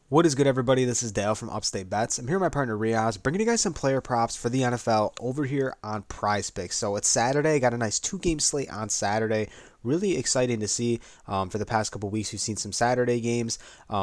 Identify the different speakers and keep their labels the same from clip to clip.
Speaker 1: What is good, everybody? This is Dale from Upstate Bets. I'm here with my partner Reoz, bringing you guys some player props for the NFL over here on Prize Picks. So it's Saturday. Got a nice two-game slate on Saturday. Really exciting to see. For the past couple weeks, we've seen some Saturday games,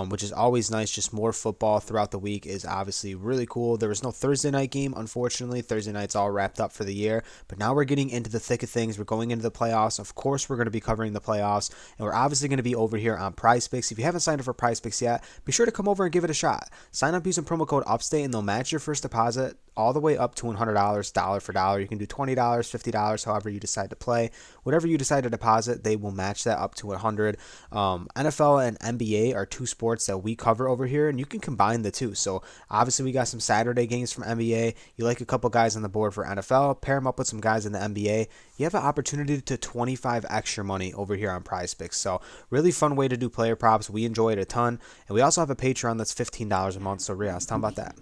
Speaker 1: which is always nice. Just more football throughout the week is obviously really cool. There was no Thursday night game, unfortunately. Thursday night's all wrapped up for the year, but now we're getting into the thick of things. We're going into the playoffs. Of course, we're going to be covering the playoffs, and we're obviously going to be over here on Prize Picks. If you haven't signed up for Prize Picks yet, be sure to come over and give it a shot. Sign up using promo code UPSTATE, and they'll match your first deposit all the way up to $100, dollar for dollar. You can do $20, $50, however you decide to play. Whatever you decide to deposit, they will match that up to 100. NFL and NBA are two sports that we cover over here, and you can combine the two. So obviously, we got some Saturday games from NBA. You like a couple guys on the board for NFL, pair them up with some guys in the NBA. You have an opportunity to 25 extra money over here on Prize Picks. So really fun way to do player props. We enjoy it a ton, and we also have a Patreon that's $15 a month. So Riaz, tell them about that.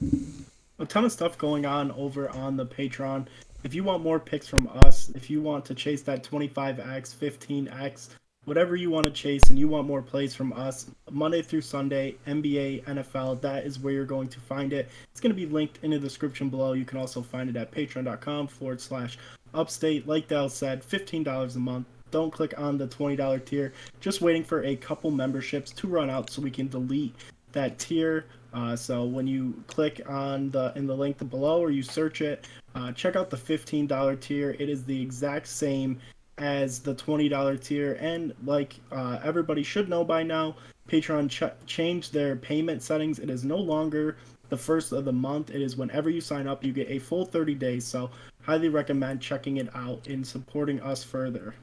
Speaker 2: A ton of stuff going on over on the Patreon. If you want more picks from us, if you want to chase that 25x, 15x, whatever you want to chase, and you want more plays from us, Monday through Sunday, NBA, NFL, that is where you're going to find it. It's going to be linked in the description below. You can also find it at patreon.com/upstate. Like Dal said, $15 a month. Don't click on the $20 tier. Just waiting for a couple memberships to run out so we can delete that tier. So when you click on the link below or you search it, check out the $15 tier. It is the exact same as the $20 tier, and like everybody should know by now, Patreon changed their payment settings. It is no longer the first of the month. It is whenever you sign up, you get a full 30 days. So highly recommend checking it out and supporting us further.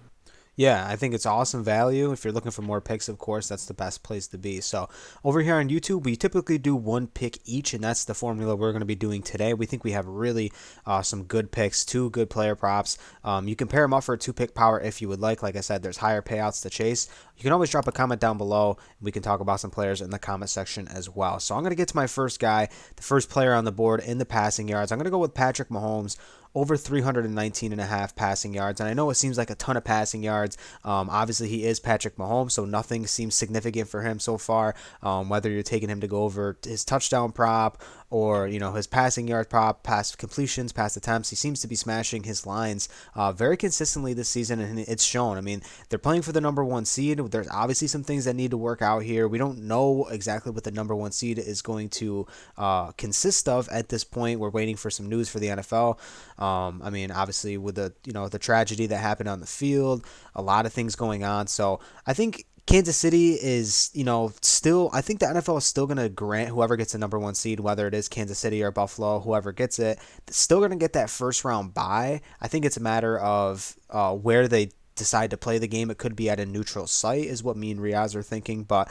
Speaker 1: Yeah, I think it's awesome value. If you're looking for more picks, of course, that's the best place to be. So over here on YouTube, we typically do one pick each, and that's the formula we're going to be doing today. We think we have really some good picks, two good player props. You can pair them up for a two-pick power if you would like. Like I said, there's higher payouts to chase. You can always drop a comment down below, and we can talk about some players in the comment section as well. So I'm going to get to my first guy, the first player on the board in the passing yards. I'm going to go with Patrick Mahomes, over 319 and a half passing yards. And I know it seems like a ton of passing yards. Obviously, he is Patrick Mahomes, so nothing seems significant for him so far. Whether you're taking him to go over his touchdown prop or his passing yard prop, pass completions, pass attempts, he seems to be smashing his lines very consistently this season, and it's shown. I mean, they're playing for the number one seed. There's obviously some things that need to work out here. We don't know exactly what the number one seed is going to consist of at this point. We're waiting for some news for the NFL. I mean, obviously with the tragedy that happened on the field, a lot of things going on. So I think Kansas City is, still, I think the NFL is still going to grant whoever gets the number one seed, whether it is Kansas City or Buffalo, whoever gets it, still going to get that first round bye. I think it's a matter of where they decide to play the game. It could be at a neutral site is what me and Riaz are thinking, but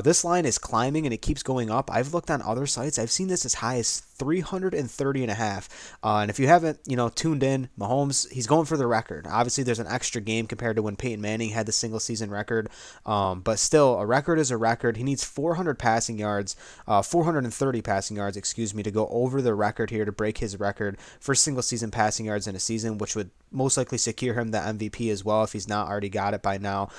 Speaker 1: this line is climbing and it keeps going up. I've looked on other sites. I've seen this as high as 330 and a half. And if you haven't, tuned in, Mahomes, he's going for the record. Obviously, there's an extra game compared to when Peyton Manning had the single season record. But still, a record is a record. He needs 430 passing yards, excuse me, to go over the record here to break his record for single season passing yards in a season, which would most likely secure him the MVP as well if he's not already got it by now.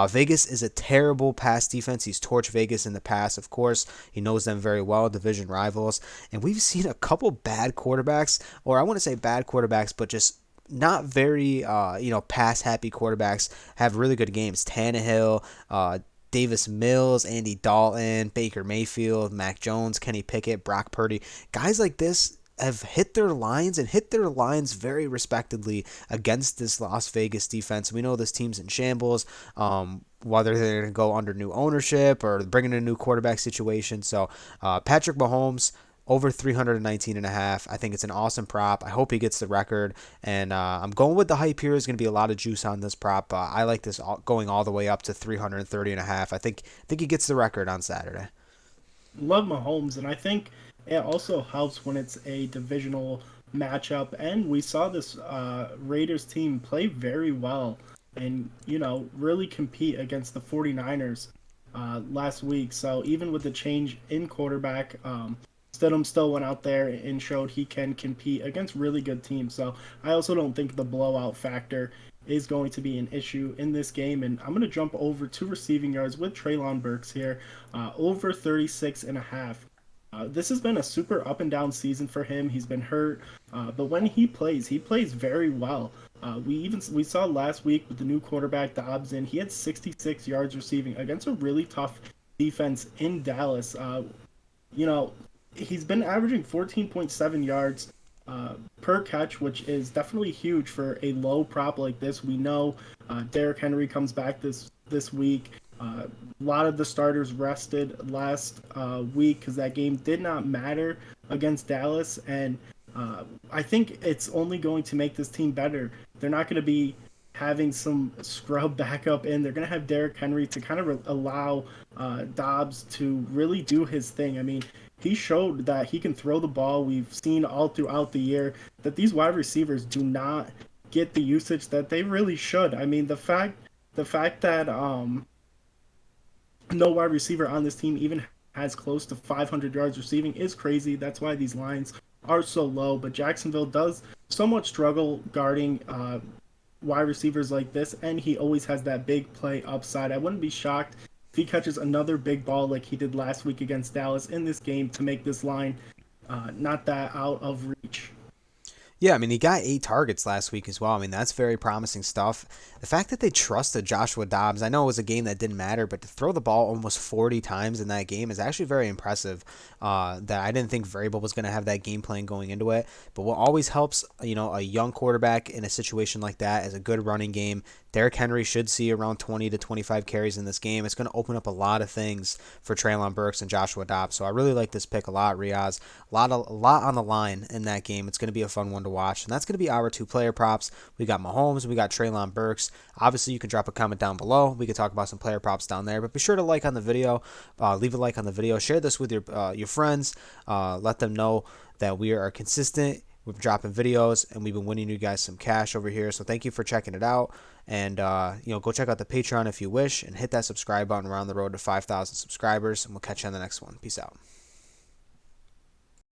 Speaker 1: Vegas is a terrible pass defense. He's torched Vegas in the past, of course. He knows them very well, division rivals. And we've seen a couple bad quarterbacks, or I want to say bad quarterbacks, but just not very, pass happy quarterbacks have really good games. Tannehill, Davis Mills, Andy Dalton, Baker Mayfield, Mac Jones, Kenny Pickett, Brock Purdy. Guys like this have hit their lines and hit their lines very respectably against this Las Vegas defense. We know this team's in shambles, whether they're going to go under new ownership or bring in a new quarterback situation. So Patrick Mahomes, over 319 and a half. I think it's an awesome prop. I hope he gets the record, and I'm going with the hype here. There's going to be a lot of juice on this prop. I like this going all the way up to 330 and a half. I think he gets the record on Saturday.
Speaker 2: Love Mahomes, and I think it also helps when it's a divisional matchup. And we saw this Raiders team play very well and, really compete against the 49ers last week. So even with the change in quarterback, Stidham still went out there and showed he can compete against really good teams. So I also don't think the blowout factor is going to be an issue in this game. And I'm going to jump over to receiving yards with Treylon Burks here, over 36 and a half. This has been a super up and down season for him. He's been hurt, but when he plays very well. We saw last week with the new quarterback Dobbs in. He had 66 yards receiving against a really tough defense in Dallas. You know, he's been averaging 14.7 yards per catch, which is definitely huge for a low prop like this. We know Derrick Henry comes back this week. A lot of the starters rested last week because that game did not matter against Dallas, and I think it's only going to make this team better. They're not going to be having some scrub backup in. They're going to have Derrick Henry to kind of allow Dobbs to really do his thing. I mean, he showed that he can throw the ball. We've seen all throughout the year that these wide receivers do not get the usage that they really should. I mean, the fact that no wide receiver on this team even has close to 500 yards receiving is crazy. That's why these lines are so low. But Jacksonville does somewhat struggle guarding wide receivers like this, and he always has that big play upside. I wouldn't be shocked if he catches another big ball like he did last week against Dallas in this game to make this line not that out of reach.
Speaker 1: Yeah, I mean, he got 8 targets last week as well. I mean, that's very promising stuff. The fact that they trusted Joshua Dobbs, I know it was a game that didn't matter, but to throw the ball almost 40 times in that game is actually very impressive. That I didn't think Vrabel was going to have that game plan going into it. But what always helps, a young quarterback in a situation like that is a good running game. Derrick Henry should see around 20 to 25 carries in this game. It's going to open up a lot of things for Treylon Burks and Joshua Dobbs. So I really like this pick a lot, Reoz. A lot on the line in that game. It's going to be a fun one to watch. And that's going to be our 2 player props. We got Mahomes, we got Treylon Burks. Obviously, you can drop a comment down below. We could talk about some player props down there. But be sure to like on the video. Leave a like on the video. Share this with your friends. Let them know that we are consistent. We're dropping videos, and we've been winning you guys some cash over here. So thank you for checking it out. And, go check out the Patreon if you wish, and hit that subscribe button. We're on the road to 5,000 subscribers, and we'll catch you on the next one. Peace out.